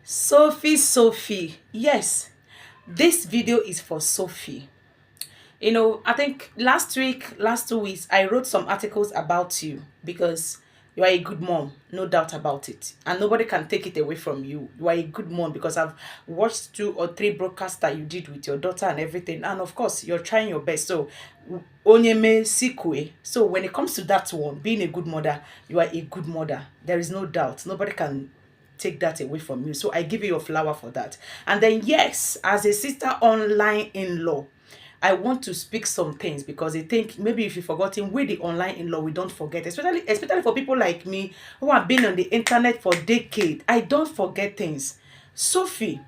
Sophie. Yes, this video is for Sophie. I think last 2 weeks, I wrote some articles about you because you are a good mom, no doubt about it. And nobody can take it away from you. You are a good mom because I've watched 2 or 3 broadcasts that you did with your daughter and everything. And of course, you're trying your best. So, onyeme sikwe. So, when it comes to that one, being a good mother, you are a good mother. There is no doubt. Nobody can take that away from you. So I give you your flower for that. And then yes, as a sister online in-law, I want to speak some things because I think maybe if you've forgotten, with the online in-law, we don't forget, especially for people like me who have been on the internet for decades. I don't forget things. Sophie,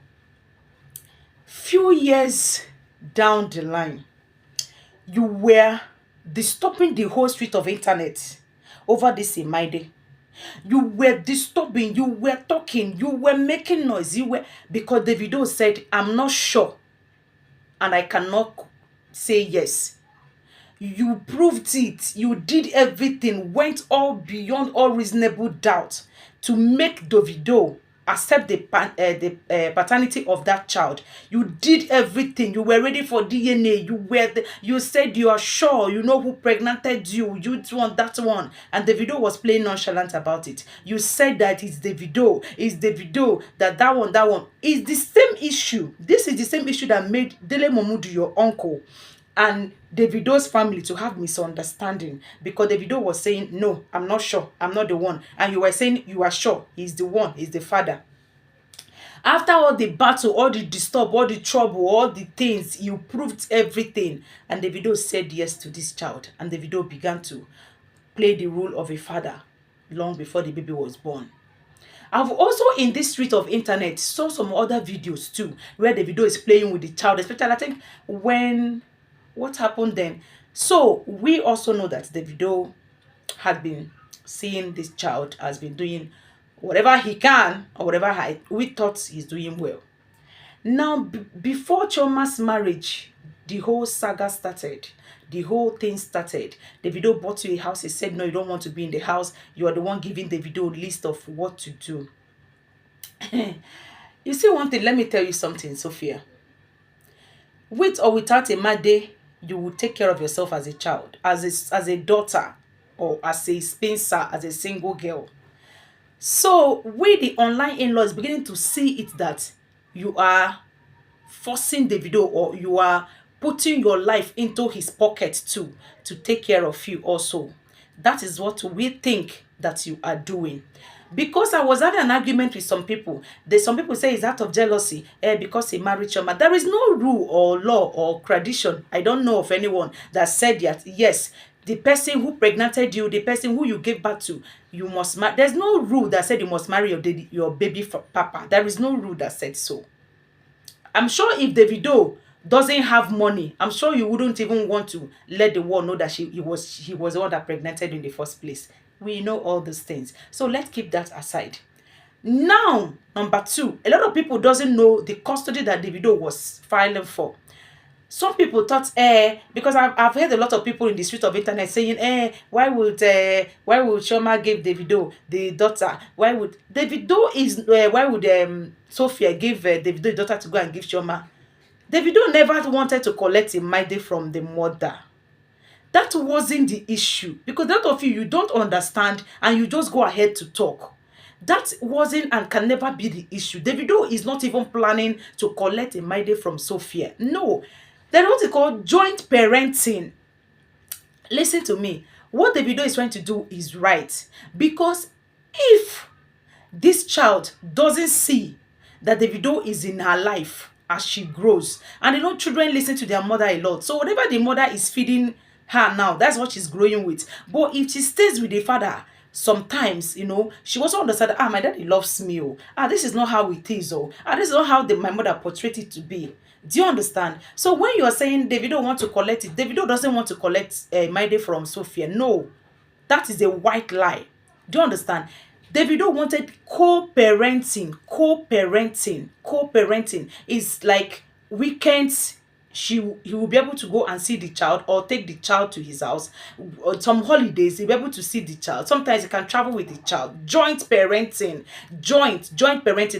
few years down the line, you were disturbing the whole street of internet over this Imaide. You were disturbing, you were talking, you were making noise, you were, because Davido said, I'm not sure and I cannot say yes. You proved it. You did everything, went all beyond all reasonable doubt to make Davido accept the paternity of that child. You did everything. You were ready for DNA. You said you are sure you know who pregnanted you. You want that one. And Davido was playing nonchalant about it. You said that it's Davido, that one. Is the same issue. This is the same issue that made Dele Momodu your uncle and Davido's family to have misunderstanding, because Davido was saying, no, I'm not sure, I'm not the one. And you were saying you are sure he's the one, he's the father. After all the battle, all the disturb, all the trouble, all the things, you proved everything. And Davido said yes to this child. And Davido began to play the role of a father long before the baby was born. I've also in this street of internet saw some other videos too where the video is playing with the child, especially I think when what happened then. So we also know that the video had been seeing this child, has been doing whatever he can or whatever we thought he's doing well. Now, before Choma's marriage, the whole saga started. The whole thing started. Davido bought you a house. He said, no, you don't want to be in the house. You are the one giving Davido a list of what to do. You see one thing, let me tell you something, Sophia. With or without a Made, you will take care of yourself as a child, as a daughter, or as a spinster, as a single girl. So, we the online in-laws beginning to see it that you are forcing Davido, or you are putting your life into his pocket too, to take care of you also. That is what we think that you are doing. Because I was having an argument with some people. Some people say it's out of jealousy, because he married Choma. There is no rule or law or tradition. I don't know of anyone that said that, yes, the person who pregnanted you, the person who you gave birth to, you must marry. There's no rule that said you must marry your baby papa. There is no rule that said so. I'm sure if Davido doesn't have money, I'm sure you wouldn't even want to let the world know that he was the one that pregnanted in the first place. We know all these things. So let's keep that aside. Now, number two, a lot of people doesn't know the custody that Davido was filing for. Some people thought, because I've heard a lot of people in the street of internet saying, why would Shoma give Davido the daughter? Why would Sophia give Davido the daughter to go and give Shoma? Davido never wanted to collect a Maide from the mother. That wasn't the issue, because a lot of you don't understand and you just go ahead to talk. That wasn't and can never be the issue. Davido is not even planning to collect a Maide from Sophia. No. Then what is called joint parenting. Listen to me. What Davido is trying to do is right. Because if this child doesn't see that Davido is in her life as she grows, and children listen to their mother a lot. So whatever the mother is feeding her now, that's what she's growing with. But if she stays with the father, sometimes, she also understands, my daddy loves me. Oh, this is not how it is. Oh, this is not how my mother portrayed it to be. Do you understand? So when you are saying Davido want to collect it, Davido doesn't want to collect Maide from Sophia. No, that is a white lie. Do you understand? Davido wanted co-parenting. Co-parenting is like weekends he will be able to go and see the child or take the child to his house. Or some holidays he'll be able to see the child. Sometimes he can travel with the child. Joint parenting,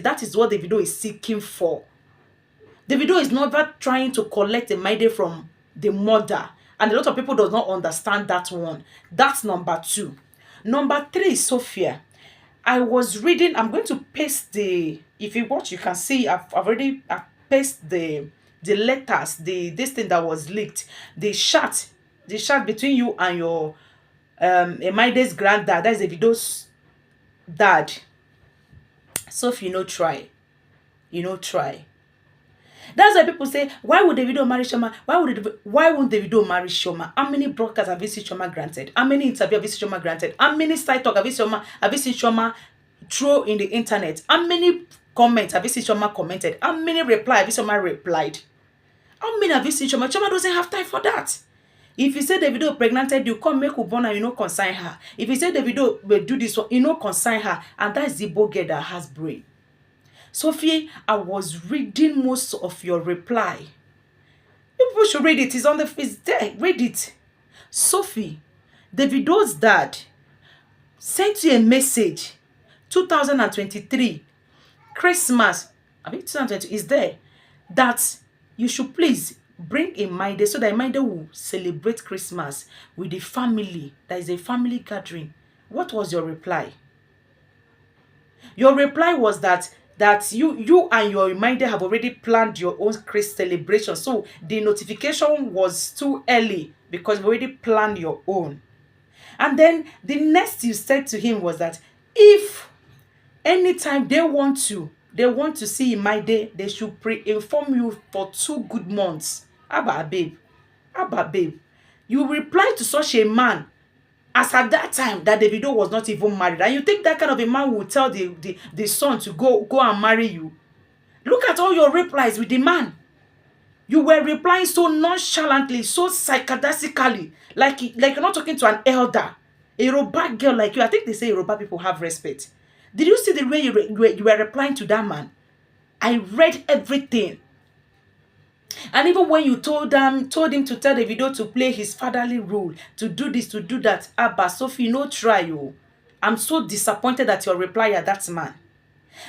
that is what the video is seeking for. The video is never trying to collect a money from the mother, and a lot of people does not understand that one. That's number two. Number three is Sophia. I was reading. I'm going to paste the. If you watch, you can see. I've already paste the letters. The this thing that was leaked. The chat between you and your Emaide's granddad. That is the video's dad. Sophie, try. Try. That's why people say, why would Davido marry Shoma? Why won't Davido marry Shoma? How many broadcasts have you seen Shoma granted? How many interviews have you seen Shoma granted? How many side talk have you seen Shoma throw in the internet? How many comments have you seen Shoma commented? How many reply have you seen Shoma replied? How many have you seen Shoma? Shoma doesn't have time for that. If you say Davido pregnanted you, come make Ubona, consign her. If you say Davido will do this one, consign her. And that is the girl that has brain. Sophie, I was reading most of your reply. People should read it. It's there. Read it. Sophie, Davido's dad sent you a message. 2023 Christmas. I think 2020 is there. That you should please bring Emmaide so that Emmaide will celebrate Christmas with the family. There is a family gathering. What was your reply? Your reply was that you and your reminder have already planned your own Christ celebration. So the notification was too early because you already planned your own. And then the next you said to him was that if anytime they want to see Imaide, they should pre-inform you for 2 good months. Abba babe. You reply to such a man as at that time that Davido was not even married, and you think that kind of a man will tell the son to go and marry you? Look at all your replies with the man. You were replying so nonchalantly, so sarcastically, like you're not talking to an elder. A Yoruba girl like you. I think they say Yoruba people have respect. Did you see the way you were replying to that man? I read everything. And even when you told him to tell Davido to play his fatherly role, to do this, to do that, Abba, Sophie, no try. I'm so disappointed at your reply at that man.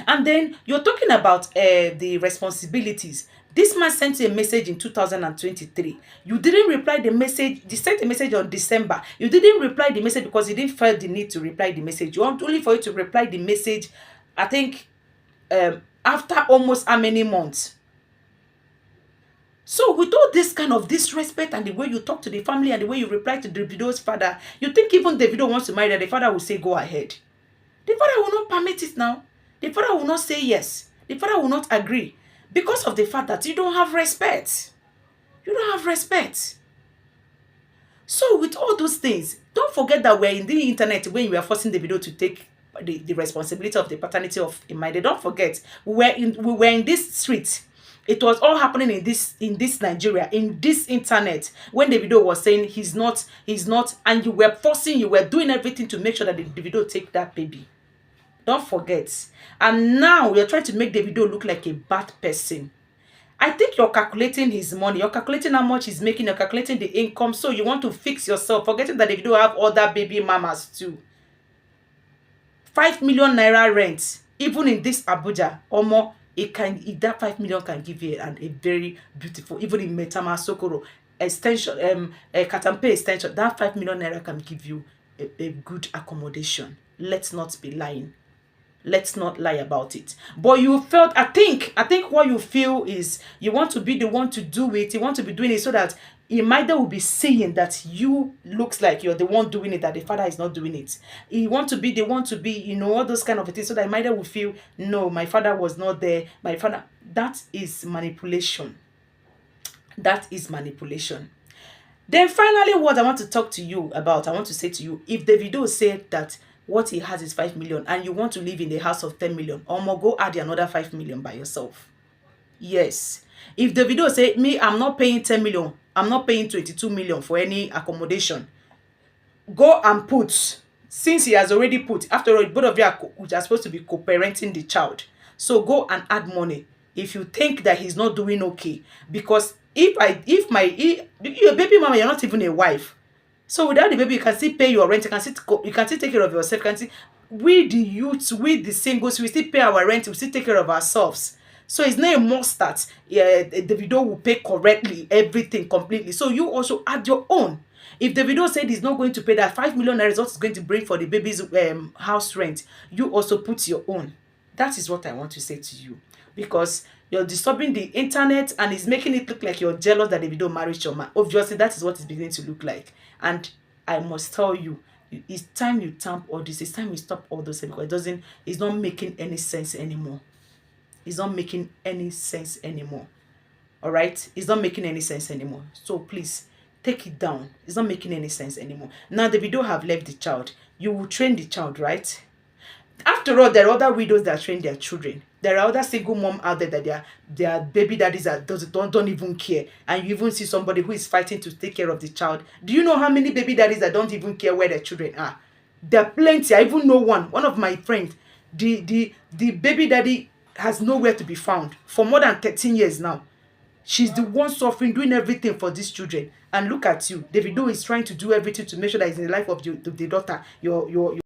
And then you're talking about the responsibilities. This man sent you a message in 2023. You didn't reply the message. He sent a message on December. You didn't reply the message because you didn't feel the need to reply the message. You want only for you to reply the message, I think, after almost how many months? So with all this kind of disrespect and the way you talk to the family and the way you reply to Davido's father, you think even Davido wants to marry that the father will say go ahead. The father will not permit it now. The father will not say yes. The father will not agree because of the fact that you don't have respect. You don't have respect. So with all those things, don't forget that we're in the internet when we are forcing Davido to take the responsibility of the paternity of Imaide. Don't forget, we were in this street. It was all happening in this Nigeria, in this internet, when Davido was saying he's not, and you were doing everything to make sure that the Davido take that baby. Don't forget. And now you're trying to make Davido look like a bad person. I think you're calculating his money. You're calculating how much he's making. You're calculating the income. So you want to fix yourself, forgetting that Davido have other baby mamas too. 5 million naira rent, even in this Abuja, Omo, that 5 million can give you a very beautiful, even in Metama Sokoro extension, Katampe extension, that 5 million naira can give you a good accommodation. Let's not be lying. Let's not lie about it. But you felt, I think what you feel is you want to be the one to do it. You want to be doing it so that Imaide will be seeing that you looks like you're the one doing it, that the father is not doing it. You want to be the one to be, all those kind of things, so that Imaide will feel, no, my father was not there. My father, that is manipulation. That is manipulation. Then finally, what I want to talk to you about, I want to say to you, if Davido said that what he has is 5 million and you want to live in the house of 10 million, or go add another 5 million by yourself. Yes. If Davido say, me, I'm not paying 10 million, I'm not paying 22 million for any accommodation, go and put, since he has already put, after all, both of you are supposed to be co-parenting the child. So go and add money if you think that he's not doing okay. Because If you're a baby mama, you're not even a wife. So without the baby, you can still pay your rent. You can still take care of yourself. You can still, we the youths, we the singles, we still pay our rent. We still take care of ourselves. So it's not a must that Davido will pay correctly everything completely. So you also add your own. If Davido said he's not going to pay that 5 million naira is what he's going to bring for the baby's house rent, you also put your own. That is what I want to say to you, because you're disturbing the internet and it's making it look like you're jealous that Davido married your man. Obviously, that is what it's beginning to look like. And I must tell you, it's time you tamp all this. It's time you stop all those things, because it's not making any sense anymore. It's not making any sense anymore. All right? It's not making any sense anymore. So please, take it down. It's not making any sense anymore. Now, Davido have left the child. You will train the child, right? After all, there are other widows that train their children. There are other single mom out there that their baby daddies that don't even care. And you even see somebody who is fighting to take care of the child. Do you know how many baby daddies that don't even care where their children are? There are plenty. I even know one of my friends. The baby daddy has nowhere to be found for more than 13 years now. She's the one suffering, doing everything for these children. And look at you. Davido is trying to do everything to make sure that he's in the life of the daughter, your